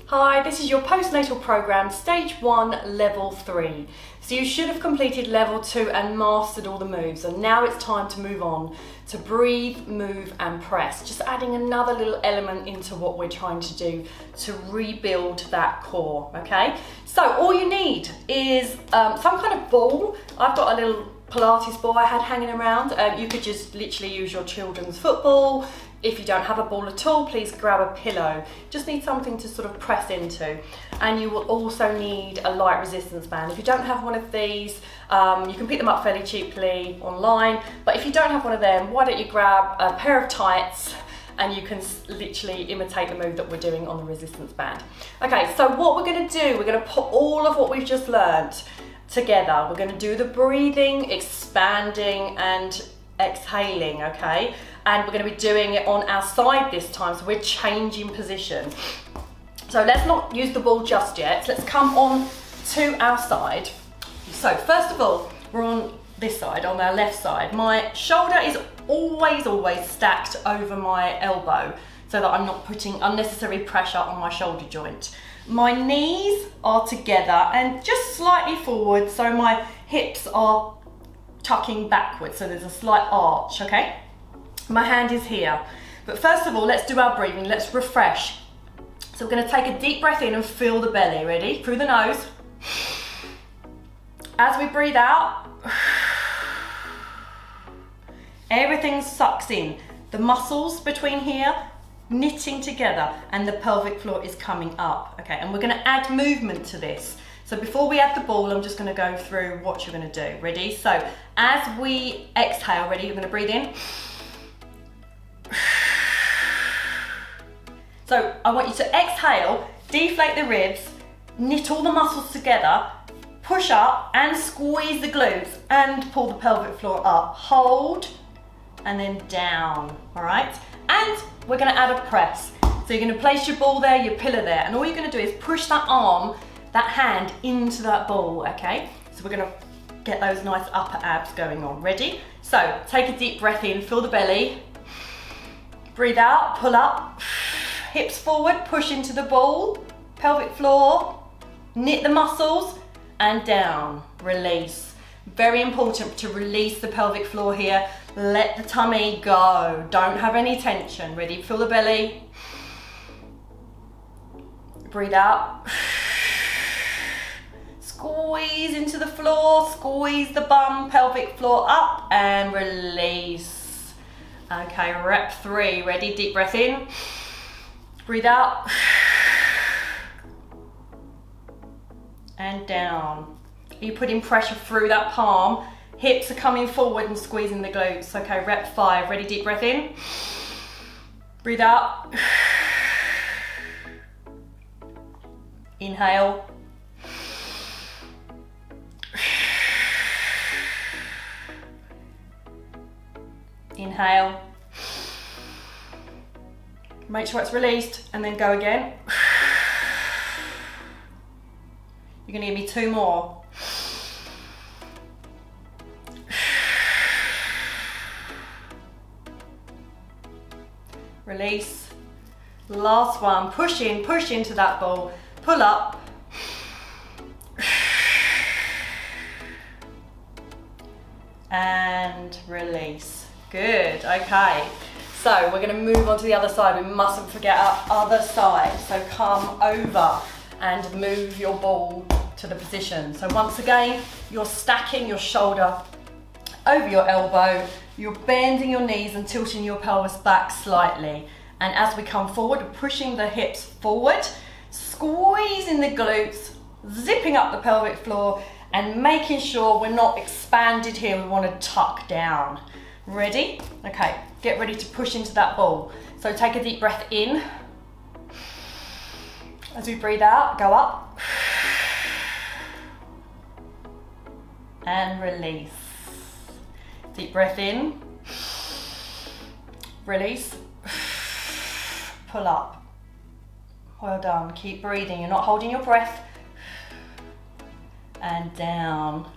Hi, this is your postnatal program, stage 1, level 3. So you should have completed level 2 and mastered all the moves, and now it's time to move on to breathe, move and press. Just adding another little element into what we're trying to do to rebuild that core, okay? So all you need is some kind of ball. I've got a little Pilates ball I had hanging around. You could just literally use your children's football. If you don't have a ball at all, please grab a pillow. Just need something to sort of press into. And you will also need a light resistance band. If you don't have one of these, you can pick them up fairly cheaply online. But if you don't have one of them, why don't you grab a pair of tights and you can literally imitate the move that we're doing on the resistance band. Okay, so what we're gonna do, we're gonna put all of what we've just learned together. We're gonna do the breathing, expanding and exhaling, okay? And we're going to be doing it on our side this time, so we're changing position. So let's not use the ball just yet. Let's come on to our side. So first of all, we're on this side, on our left side. My shoulder is always stacked over my elbow so that I'm not putting unnecessary pressure on my shoulder joint. My knees are together and just slightly forward, so my hips are tucking backwards, so there's a slight arch, okay? My hand is here. But first of all, let's do our breathing. Let's refresh. So we're going to take a deep breath in and fill the belly. Ready? Through the nose. As we breathe out, everything sucks in. The muscles between here knitting together and the pelvic floor is coming up. Okay, and we're going to add movement to this. So before we add the ball, I'm just going to go through what you're going to do. Ready? So as we exhale, ready? You're going to breathe in. So I want you to exhale, deflate the ribs, knit all the muscles together, push up and squeeze the glutes and pull the pelvic floor up. Hold and then down, all right? And we're gonna add a press. So you're gonna place your ball there, your pillow there, and all you're gonna do is push that arm, that hand into that ball, okay? So we're gonna get those nice upper abs going on. Ready? So take a deep breath in, fill the belly. Breathe out, pull up, hips forward, push into the ball, pelvic floor, knit the muscles, and down, release. Very important to release the pelvic floor here. Let the tummy go, don't have any tension. Ready, fill the belly. Breathe out. Squeeze into the floor, squeeze the bum, pelvic floor up, and release. Okay, rep 3, ready, deep breath in, breathe out, and down. Are you putting pressure through that palm? Hips are coming forward and squeezing the glutes. Okay, rep 5, ready, deep breath in, breathe out, inhale, inhale, make sure it's released and then go again. You're going to give me 2 more. Release. Last one, push into that ball, pull up. And release. Good, okay. So we're gonna move on to the other side. We mustn't forget our other side. So come over and move your ball to the position. So once again, you're stacking your shoulder over your elbow. You're bending your knees and tilting your pelvis back slightly. And as we come forward, pushing the hips forward, squeezing the glutes, zipping up the pelvic floor, and making sure we're not expanded here. We want to tuck down. Ready? Okay, get ready to push into that ball. So take a deep breath in. As we breathe out, go up. And release. Deep breath in. Release. Pull up. Well done, keep breathing. You're not holding your breath. And down.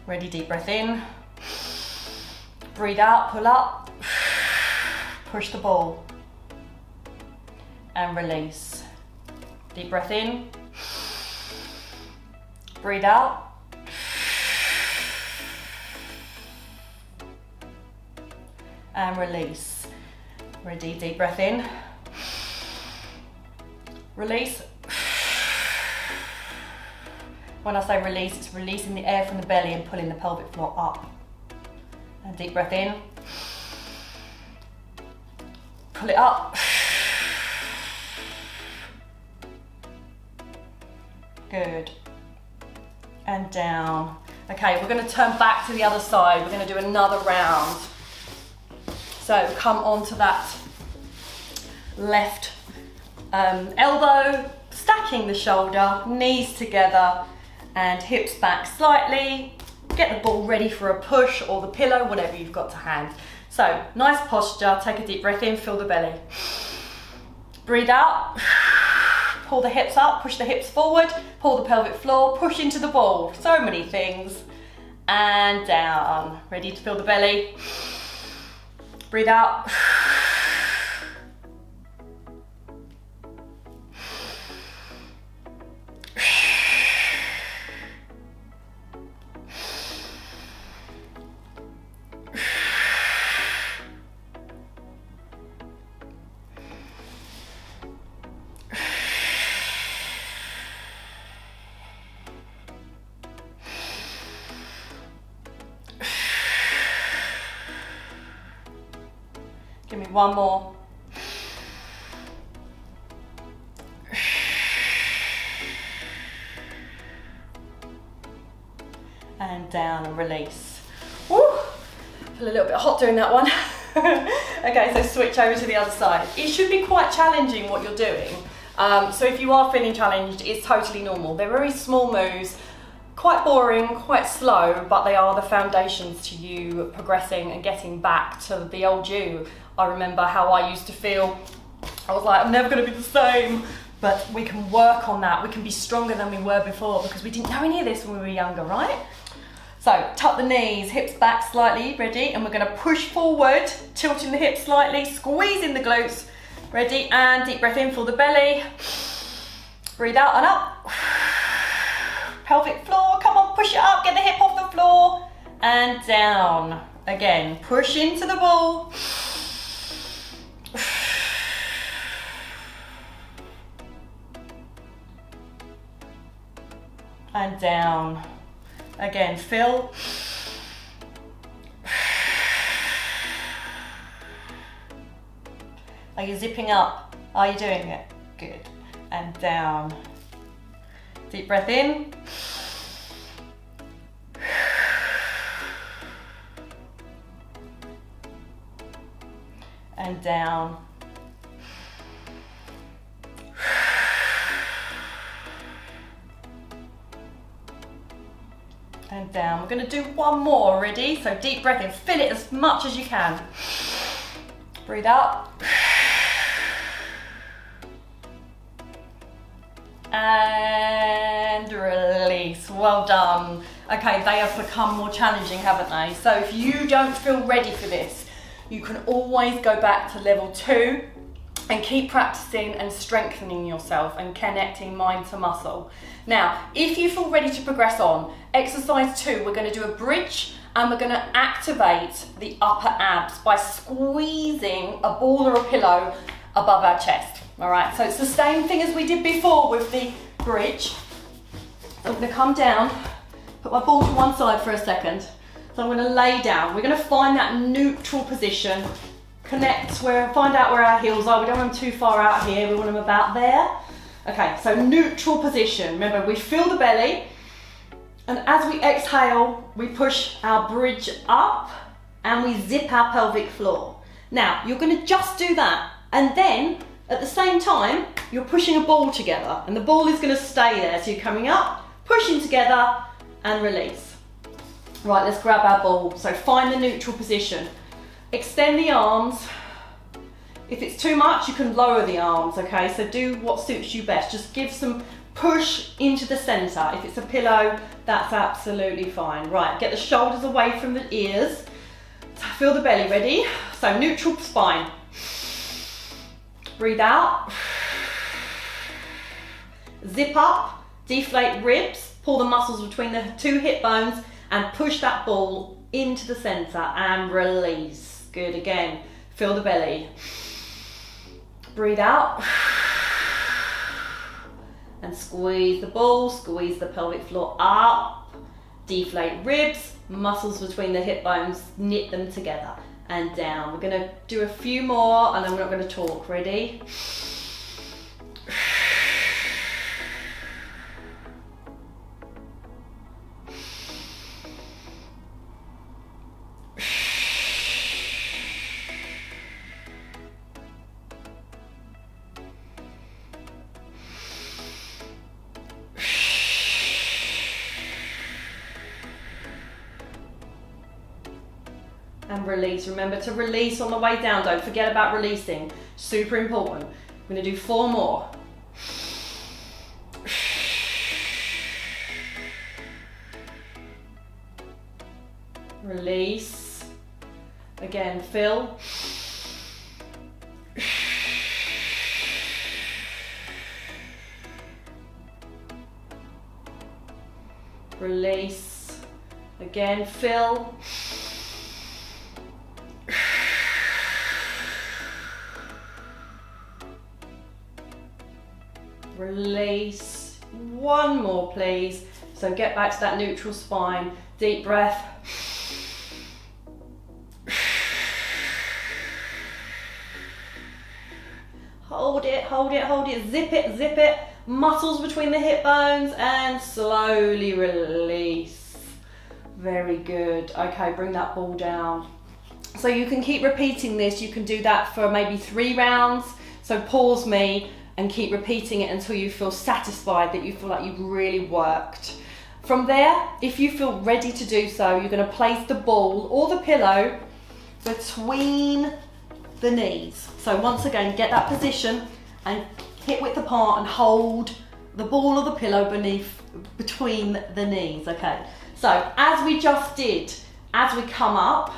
Ready, deep breath in. Breathe out, pull up. Push the ball. And release. Deep breath in. Breathe out. And release. Ready, deep breath in. Release. When I say release, it's releasing the air from the belly and pulling the pelvic floor up. And deep breath in. Pull it up. Good. And down. Okay, we're going to turn back to the other side. We're going to do another round. So come onto that left elbow, stacking the shoulder, knees together and hips back slightly. Get the ball ready for a push or the pillow, whatever you've got to hand. So nice posture, take a deep breath in, fill the belly. Breathe out, pull the hips up, push the hips forward, pull the pelvic floor, push into the ball. So many things. And down, ready to fill the belly. Breathe out. Give me one more. And down and release. Woo! Feel a little bit hot doing that one. Okay, so switch over to the other side. It should be quite challenging what you're doing. So if you are feeling challenged, it's totally normal. They're very small moves, quite boring, quite slow, but they are the foundations to you progressing and getting back to the old you. I remember how I used to feel. I was like, I'm never going to be the same. But we can work on that. We can be stronger than we were before because we didn't know any of this when we were younger, right? So tuck the knees, hips back slightly, ready? And we're going to push forward, tilting the hips slightly, squeezing the glutes. Ready? And deep breath in, fill the belly. Breathe out and up. Pelvic floor, come on, push it up, get the hip off the floor. And down. Again, push into the ball. And down. Again, fill. Are you zipping up? Are you doing it? Good. And down. Deep breath in. And down. And down. We're going to do one more, ready? So deep breath in, fill it as much as you can. Breathe out. And release. Well done. Okay, they have become more challenging, haven't they? So if you don't feel ready for this, you can always go back to level 2 and keep practicing and strengthening yourself and connecting mind to muscle. Now, if you feel ready to progress on, exercise 2, we're going to do a bridge and we're going to activate the upper abs by squeezing a ball or a pillow above our chest. All right, so it's the same thing as we did before with the bridge. So I'm going to come down, put my ball to one side for a second. So I'm going to lay down. We're going to find that neutral position, connect where, find out where our heels are. We don't want them too far out here. We want them about there. Okay, so neutral position. Remember, we fill the belly, and as we exhale, we push our bridge up and we zip our pelvic floor. Now, you're going to just do that, and then at the same time, you're pushing a ball together, and the ball is going to stay there. So you're coming up, pushing together, and release. Right, let's grab our ball. So find the neutral position. Extend the arms. If it's too much, you can lower the arms, okay? So do what suits you best. Just give some push into the center. If it's a pillow, that's absolutely fine. Right, get the shoulders away from the ears. Feel the belly, ready? So neutral spine. Breathe out. Zip up, deflate ribs, pull the muscles between the two hip bones and push that ball into the center and release. Good, again, fill the belly. Breathe out. And squeeze the ball, squeeze the pelvic floor up, deflate ribs, muscles between the hip bones, knit them together and down. We're gonna do a few more and then we're not gonna talk. Ready? And release. Remember to release on the way down. Don't forget about releasing. Super important. We're going to do 4 more. Release. Again, fill. Release. Again, fill. Release. 1 more, please. So get back to that neutral spine. Deep breath. Hold it, hold it, hold it. Zip it, zip it. Muscles between the hip bones and slowly release. Very good. Okay, bring that ball down. So you can keep repeating this. You can do that for maybe 3 rounds. So pause me and keep repeating it until you feel satisfied, that you feel like you've really worked. From there, if you feel ready to do so, you're going to place the ball or the pillow between the knees. So once again, get that position and hip width apart and hold the ball or the pillow between the knees. Okay, so as we just did, as we come up,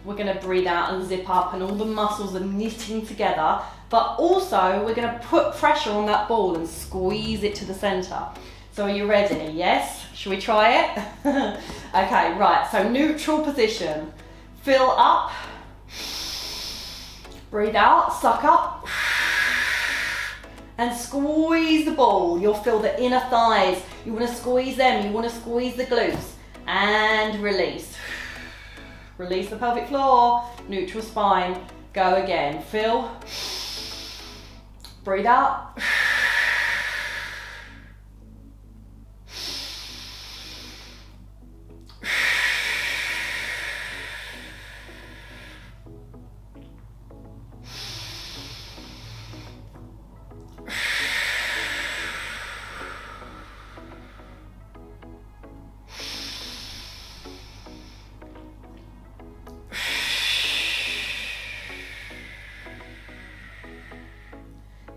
we're going to breathe out and zip up and all the muscles are knitting together. But also we're going to put pressure on that ball and squeeze it to the center. So are you ready? Yes? Shall we try it? Okay, right, so neutral position. Fill up. Breathe out, suck up. And squeeze the ball. You'll feel the inner thighs. You want to squeeze them, you want to squeeze the glutes. And release. Release the pelvic floor, neutral spine. Go again, fill. Breathe out.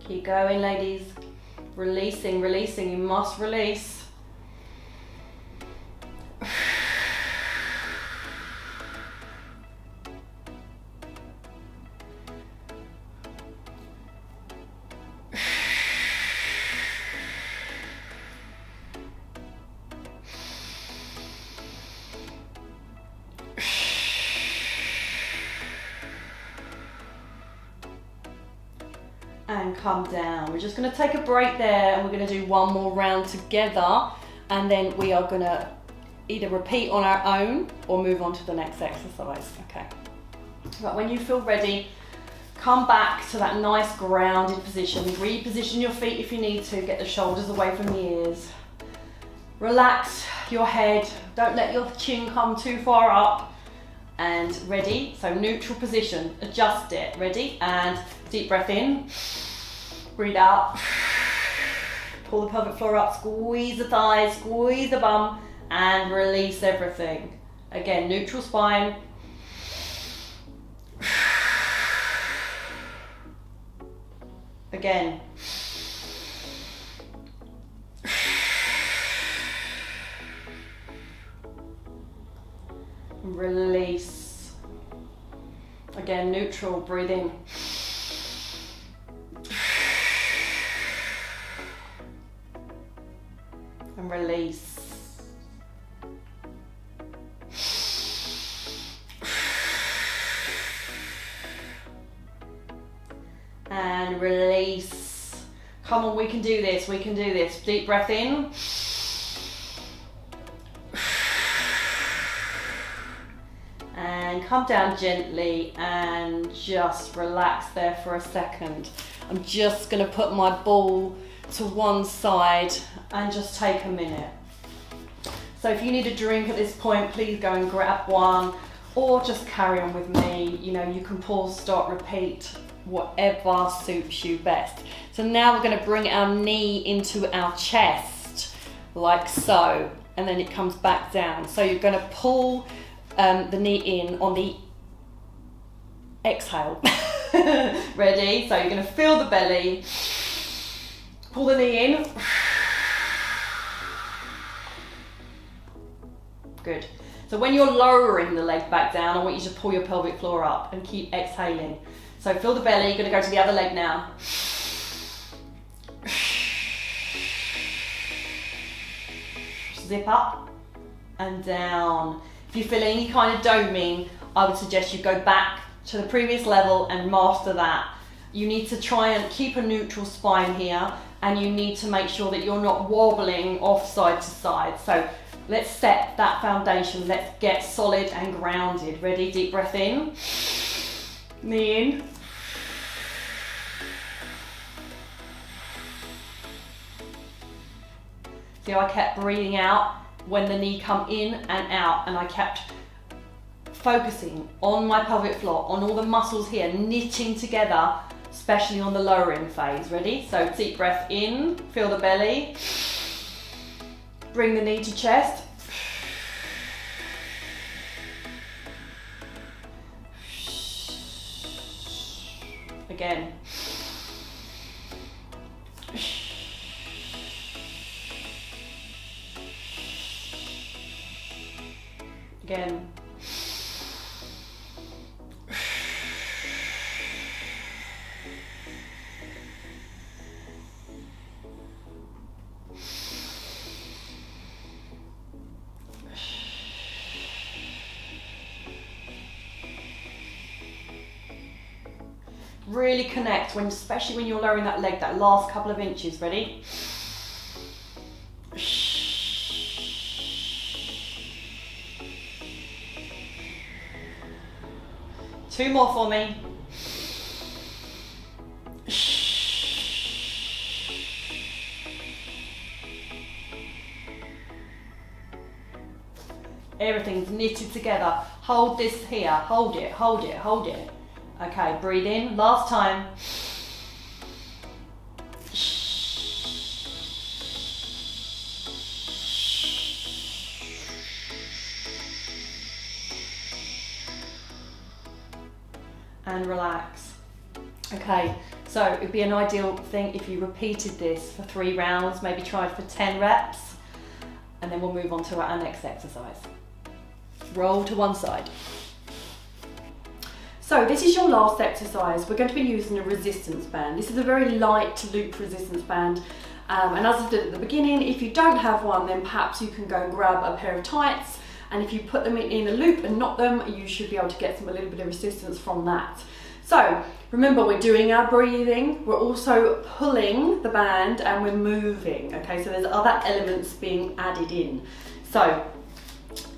Keep going, ladies. Releasing, releasing. You must release. And come down. We're just going to take a break there and we're going to do 1 more round together, and then we are going to either repeat on our own or move on to the next exercise. Okay. But when you feel ready, come back to that nice grounded position. Reposition your feet if you need to. Get the shoulders away from the ears. Relax your head. Don't let your chin come too far up. And ready, so neutral position, adjust it, ready, and deep breath in, breathe out, pull the pelvic floor up, squeeze the thighs, squeeze the bum, and release everything. Again, neutral spine. Again. Release. Again, neutral, breathe in. and release. And release. Come on, we can do this, we can do this. Deep breath in. And come down gently and just relax there for a second. I'm just gonna put my ball to one side and just take a minute. So if you need a drink at this point, please go and grab one, or just carry on with me. You know, you can pause, stop, repeat, whatever suits you best. So now we're gonna bring our knee into our chest, like so, and then it comes back down. So you're gonna pull the knee in on the exhale. Ready? So you're gonna feel the belly, pull the knee in. Good. So when you're lowering the leg back down, I want you to pull your pelvic floor up and keep exhaling. So feel the belly, you're gonna go to the other leg now. Zip up and down. If you feel any kind of doming, I would suggest you go back to the previous level and master that. You need to try and keep a neutral spine here, and you need to make sure that you're not wobbling off side to side. So let's set that foundation. Let's get solid and grounded. Ready? Deep breath in. Knee in. See how I kept breathing out when the knee come in and out, and I kept focusing on my pelvic floor, on all the muscles here, knitting together, especially on the lowering phase. Ready? So deep breath in, feel the belly, bring the knee to chest. Again. Again. Really connect, especially when you're lowering that leg, that last couple of inches. Ready? Two more for me. Everything's knitted together. Hold this here. Hold it, hold it, hold it. Okay, breathe in. Last time. And relax. Okay, so it'd be an ideal thing if you repeated this for 3 rounds, maybe try for 10 reps, and then we'll move on to our next exercise. Roll to one side. So this is your last exercise. We're going to be using a resistance band. This is a very light loop resistance band. And as I did at the beginning, if you don't have one, then perhaps you can go and grab a pair of tights, and if you put them in a loop and knot them, you should be able to get a little bit of resistance from that. So remember, we're doing our breathing, we're also pulling the band, and we're moving, okay? So there's other elements being added in. So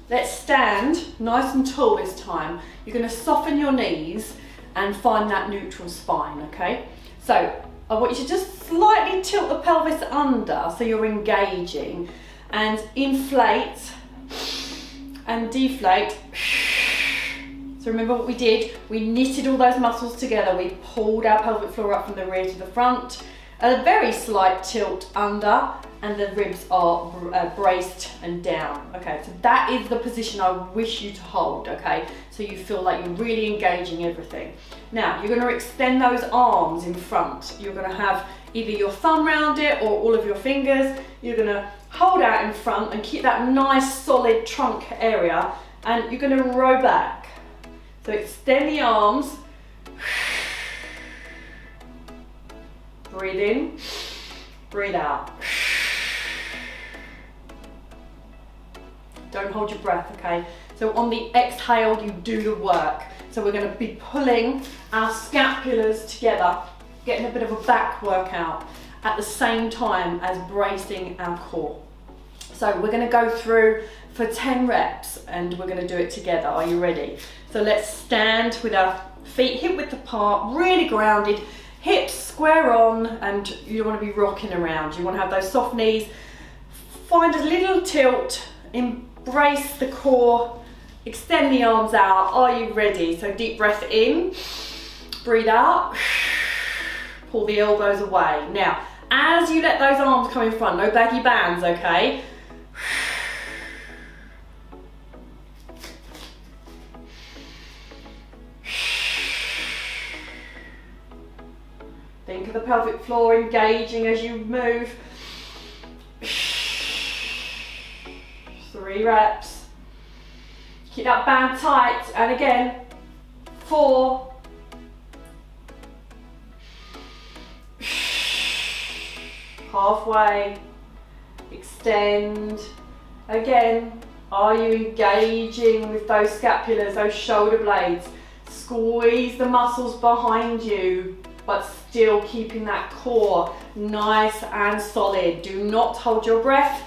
let's stand nice and tall this time. You're gonna soften your knees and find that neutral spine, okay? So I want you to just slightly tilt the pelvis under so you're engaging, and inflate and deflate. So remember what we did? We knitted all those muscles together. We pulled our pelvic floor up from the rear to the front. A very slight tilt under, and the ribs are braced and down. Okay, so that is the position I wish you to hold, okay? So you feel like you're really engaging everything. Now, you're gonna extend those arms in front. You're gonna have either your thumb round it or all of your fingers. You're gonna hold out in front and keep that nice solid trunk area, and you're gonna row back. So extend the arms. Breathe in, breathe out. Don't hold your breath, okay? So on the exhale, you do the work. So we're gonna be pulling our scapulars together, getting a bit of a back workout at the same time as bracing our core. So we're gonna go through for 10 reps and we're gonna do it together. Are you ready? So let's stand with our feet hip width apart, really grounded, hips square on, and you don't wanna be rocking around. You wanna have those soft knees. Find a little tilt, embrace the core, extend the arms out. Are you ready? So deep breath in, breathe out, pull the elbows away. Now, as you let those arms come in front, no baggy bands, okay? Think of the pelvic floor engaging as you move. 3 reps. Keep that band tight, and again, 4. Halfway. Extend. Again, are you engaging with those scapulars, those shoulder blades? Squeeze the muscles behind you, but still keeping that core nice and solid. Do not hold your breath.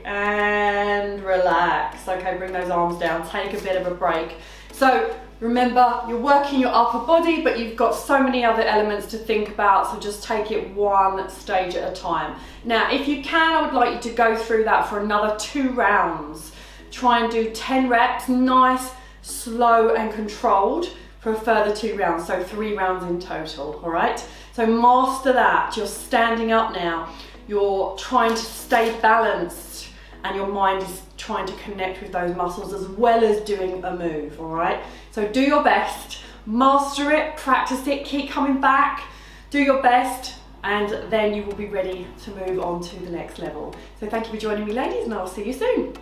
And relax. Okay, bring those arms down, take a bit of a break. So remember, you're working your upper body, but you've got so many other elements to think about, so just take it one stage at a time. Now, if you can, I would like you to go through that for another 2 rounds. Try and do 10 reps, nice, slow and controlled for a further 2 rounds, so 3 rounds in total, all right? So master that. You're standing up now. You're trying to stay balanced, and your mind is trying to connect with those muscles as well as doing a move, all right? So do your best, master it, practice it, keep coming back, do your best, and then you will be ready to move on to the next level. So thank you for joining me, ladies, and I'll see you soon.